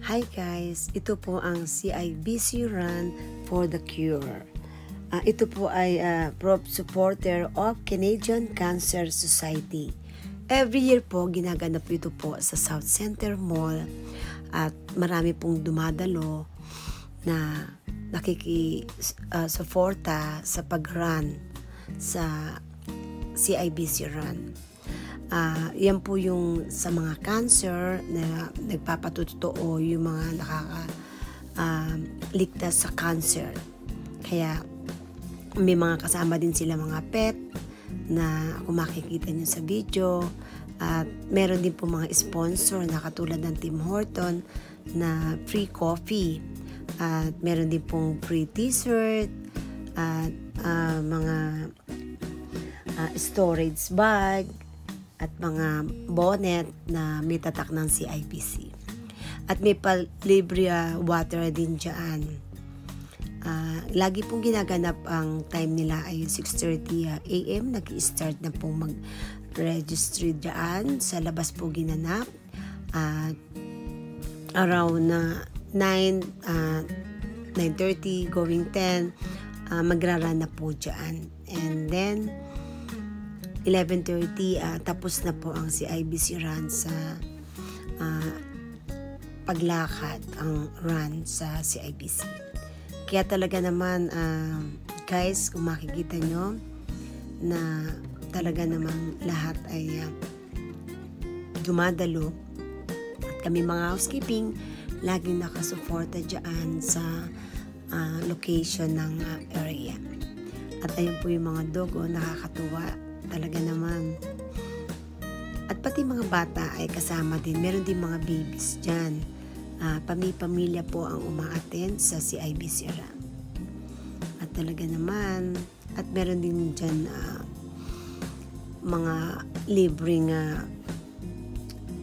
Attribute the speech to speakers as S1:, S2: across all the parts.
S1: Hi guys, ito po ang CIBC Run for the Cure. Ito po ay proud supporter of Canadian Cancer Society. Every year po ginaganap ito po sa South Center Mall at marami pong dumadalo na nakikisuporta sa pag-run sa CIBC Run. Yan po yung sa mga cancer na nagpapatotoo yung mga ligtas sa cancer. Kaya may mga kasama din sila mga pet na kung makikita nyo sa video. At meron din po mga sponsor na katulad ng Tim Horton na free coffee. At meron din pong free t-shirt at mga storage bag at mga bonnet na may tatak ng CIBC. At may libre water din dyan. Lagi pong ginaganap ang time nila ay 6:30 AM. Nag-i-start na pong mag-registry dyan. Sa labas po ginanap. At around 9:30 going 10 magrarun na po dyan. And then 11:30 tapos na po ang CIBC Run sa paglakad ang run sa CIBC. Kaya talaga naman guys, kung makikita nyo na talaga naman lahat ay dumadalo at kami mga housekeeping laging nakasuporta dyan sa location ng area. At ayun po yung mga dogo, nakakatuwa talaga naman. At pati mga bata ay kasama din. Meron din mga babies dyan. Pamilya po ang umaattend sa CIBC Run. At talaga naman, at meron din dyan mga libreng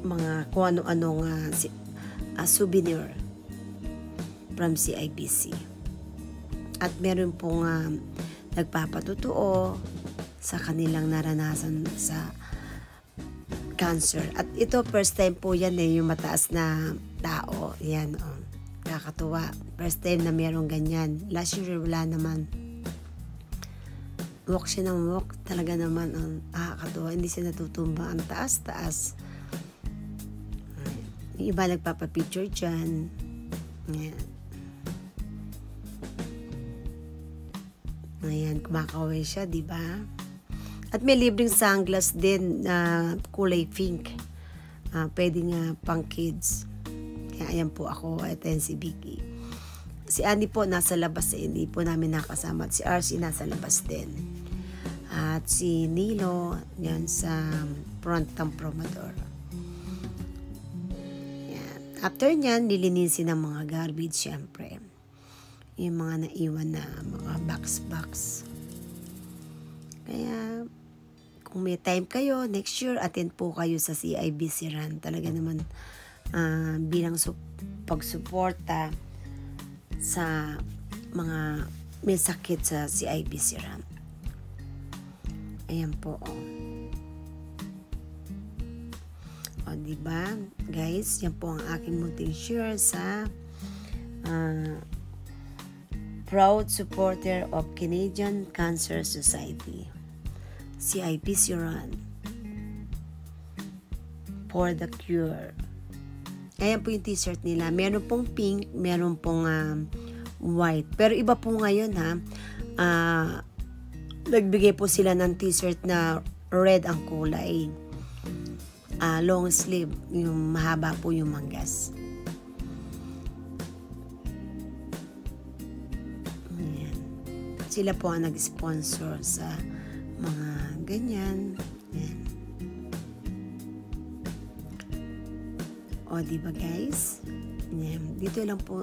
S1: mga kung ano-anong souvenir from CIBC. At meron pong nagpapatotoo sa kanilang naranasan sa cancer. At ito, first time po yan yung mataas na tao. Yan, nakakatuwa. First time na mayroong ganyan. Last year, wala naman. Walk siya ng walk. Talaga naman, nakakatuwa. Hindi siya natutumba. Ang taas-taas. Yung iba nagpapapicture dyan. Yan. Ayan, kumakaway siya, di ba? At may libreng sunglass din na kulay pink. Pwede nga pang kids. Kaya ayan po ako, ito si Vicky. Si Annie po nasa labas, hindi po namin nakasama. At si RC nasa labas din. At si Nilo, yan sa front ng promotor. Yan. After nyan, nilinisin ng mga garbage, syempre. Yung mga naiwan na mga box. Kaya, kung may time kayo, next year, attend po kayo sa CIBC Run. Talaga naman, bilang pagsuporta sa mga may sakit sa CIBC Run. Ayan po, O, diba? Guys, yan po ang aking munting share sa proud supporter of Canadian Cancer Society. CIBC Run for the Cure. Ayan po yung t-shirt nila. Meron pong pink, meron pong white. Pero iba po ngayon nagbigay po sila ng t-shirt na red ang kulay. Long sleeve, yung mahaba po yung manggas. Ayan. Sila po ang nag-sponsor sa mga ganyan. Yan. O, diba guys? Yan. Dito lang po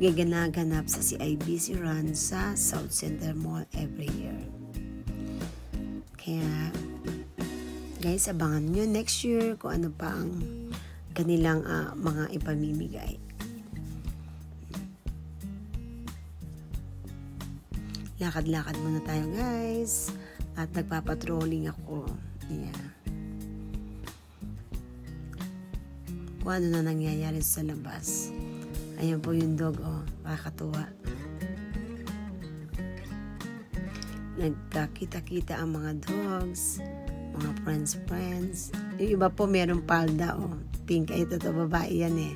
S1: gaganaganap sa CIBC Run sa South Center Mall every year. Kaya, guys, abangan nyo next year kung ano pa ang kanilang mga ipamimigay. Lakad-lakad muna tayo, guys. At nagpapatrolling ako. Yeah. Kung ano na nangyayari sa labas. Ayan po yung dog, oh. Makakatuwa. Nagkakita-kita ang mga dogs, mga friends. Yung iba po meron palda, oh. Pink. Ay, ito babae yan eh.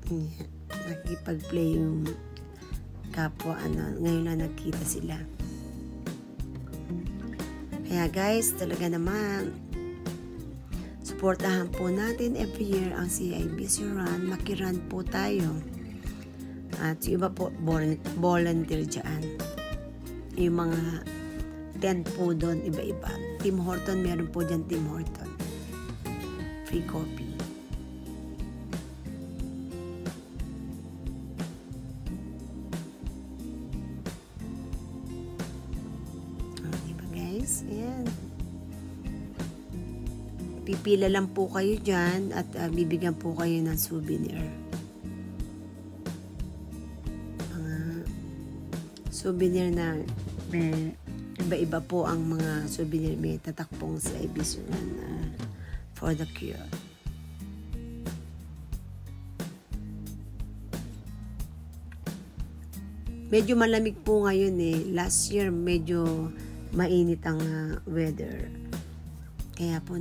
S1: Yeah. Nakikipag-play yung kapwa, ngayon lang nagkita sila. Kaya guys, talaga naman, suportahan po natin every year ang CIBC Run. Makiran po tayo. At yung iba po, volunteer dyan. Yung mga tent po doon, iba-iba. Tim Horton, meron po dyan Tim Horton. Free coffee. Diba guys? Ayan. Pipila lang po kayo dyan at bibigyan po kayo ng souvenir. Souvenir na may iba-iba po ang mga souvenir. May tatakpong sa CIBC Run for the cure. Medyo malamig po ngayon eh. Last year medyo mainit ang weather. Kaya po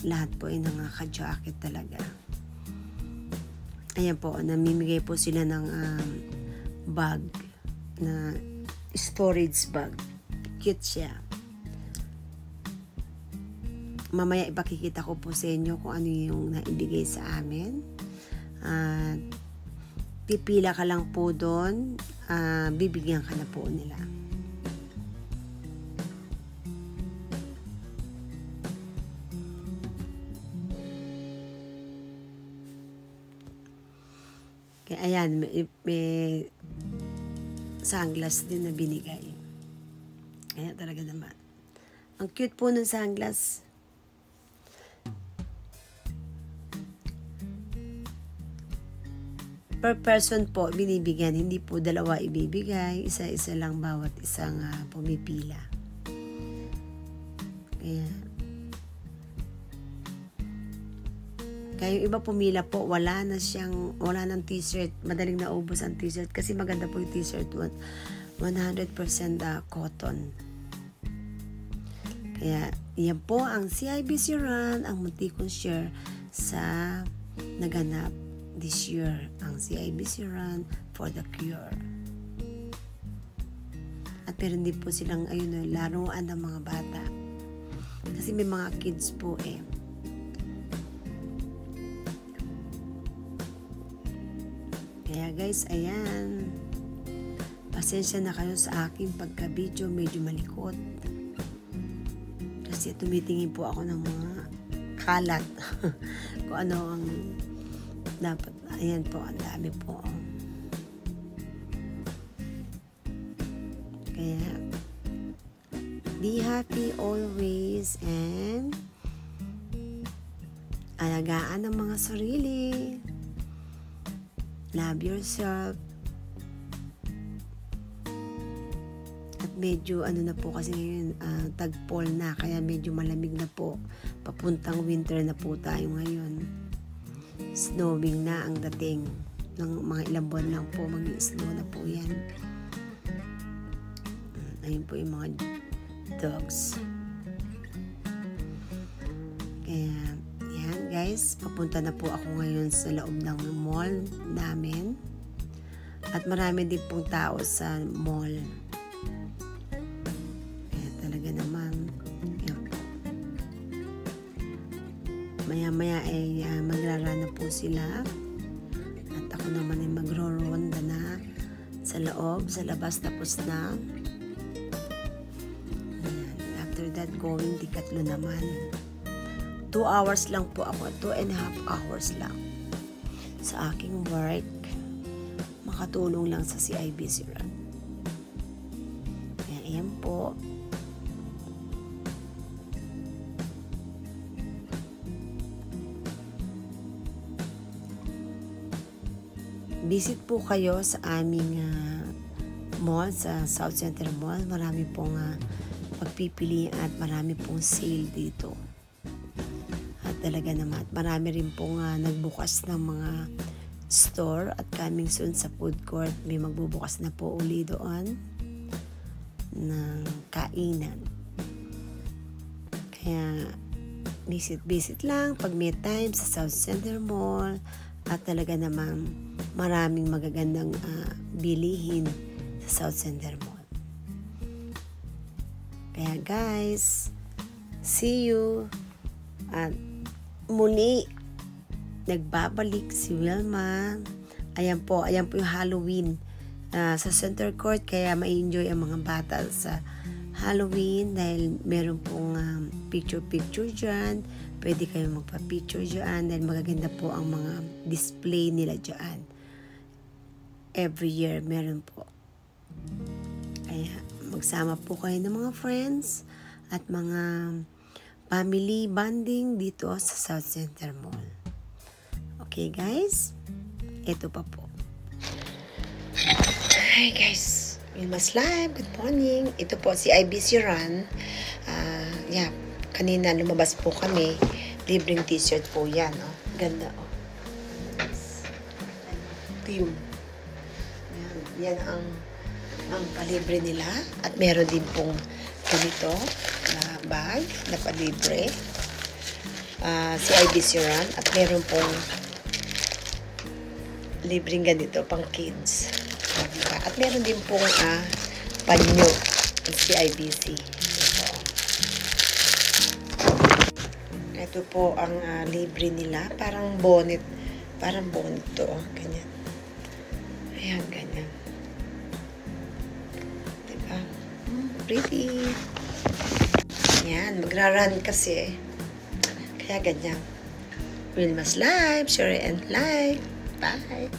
S1: lahat po ay naka-jacket talaga. Ayan po, namimigay po sila ng bag na storage bag. Cute siya. Mamaya ipakikita ko po sa inyo kung ano yung naibigay sa amin. Pipila ka lang po doon. Bibigyan ka na po nila. Kaya ayan, may sunglass din na binigay. Kaya talaga naman. Ang cute po ng sunglass. Per person po binibigyan, hindi po dalawa ibibigay, isa-isa lang bawat isang pumipila. Kaya yung iba pumila po, wala ng t-shirt, madaling naubos ang t-shirt kasi maganda po yung t-shirt, 100% cotton. Kaya yan po ang CIBC Run, ang munti kong share sa naganap this year, ang CIBC Run for the Cure. At meron din po silang laruan ng mga bata. Kasi may mga kids po eh. Kaya guys, ayan. Pasensya na kayo sa aking pagka-video, medyo malikot. Kasi tumitingin po ako ng mga kalat. Kung ano ang dapat. Ayan po, ang dami po. Kaya, be happy always and alagaan ang mga sarili. Love yourself. At medyo na po kasi ngayon tag-fall na, kaya medyo malamig na po. Papuntang winter na po tayo ngayon. Snowing na ang dating. Ng mga ilang buwan lang po mag-snow na po yan. Ayun po yung mga dogs. Kaya yan guys, papunta na po ako ngayon sa loob ng mall namin. At marami din pong tao sa mall. Kaya talaga naman, yan po. Maya-maya ay magrara na po sila. At ako naman ay magro-ronda na sa loob, sa labas tapos na. Ayan. After that, going Decathlon naman. 2 hours lang po ako, 2.5 hours lang sa aking work, makatulong lang sa CIBC Run. Kaya ayan po. Visit po kayo sa aming mall, sa South Central Mall. Marami pong pagpipilian at marami pong sale dito. talaga naman. Marami rin pong nagbukas ng mga store at coming soon sa food court. May magbubukas na po uli doon ng kainan. Kaya visit lang pag may time sa South Center Mall at talaga namang maraming magagandang bilihin sa South Center Mall. Kaya guys, see you at muli nagbabalik si Wilma. Ayan po yung Halloween sa Center Court, kaya ma-enjoy ang mga bata sa Halloween dahil meron pong picture dyan. Pwede kayo magpa-picture dyan dahil magaganda po ang mga display nila dyan. Every year meron po. Kaya magsama po kayo ng mga friends at mga family bonding dito sa South Center Mall. Okay guys, ito pa po. Hi guys, Wilma's Live, good morning. Ito po si IBC Run. Kanina lumabas po kami. Libreng t-shirt po yan. Oh. Ganda. Oh. Ito yun. Yan ang palibre nila. At meron din pong ganito na bag na palibre. Si IBC Run. At meron pong libreng ganito pang kids. At meron din pong panyo si IBC. Ito po ang libre nila. Parang bonnet. Parang bonnet to. Ganyan. Ayan, ganyan. Diba? Pretty. Ayan, magra-run kasi. Kaya ganyan. Wilma's Live. Share and like. Bye.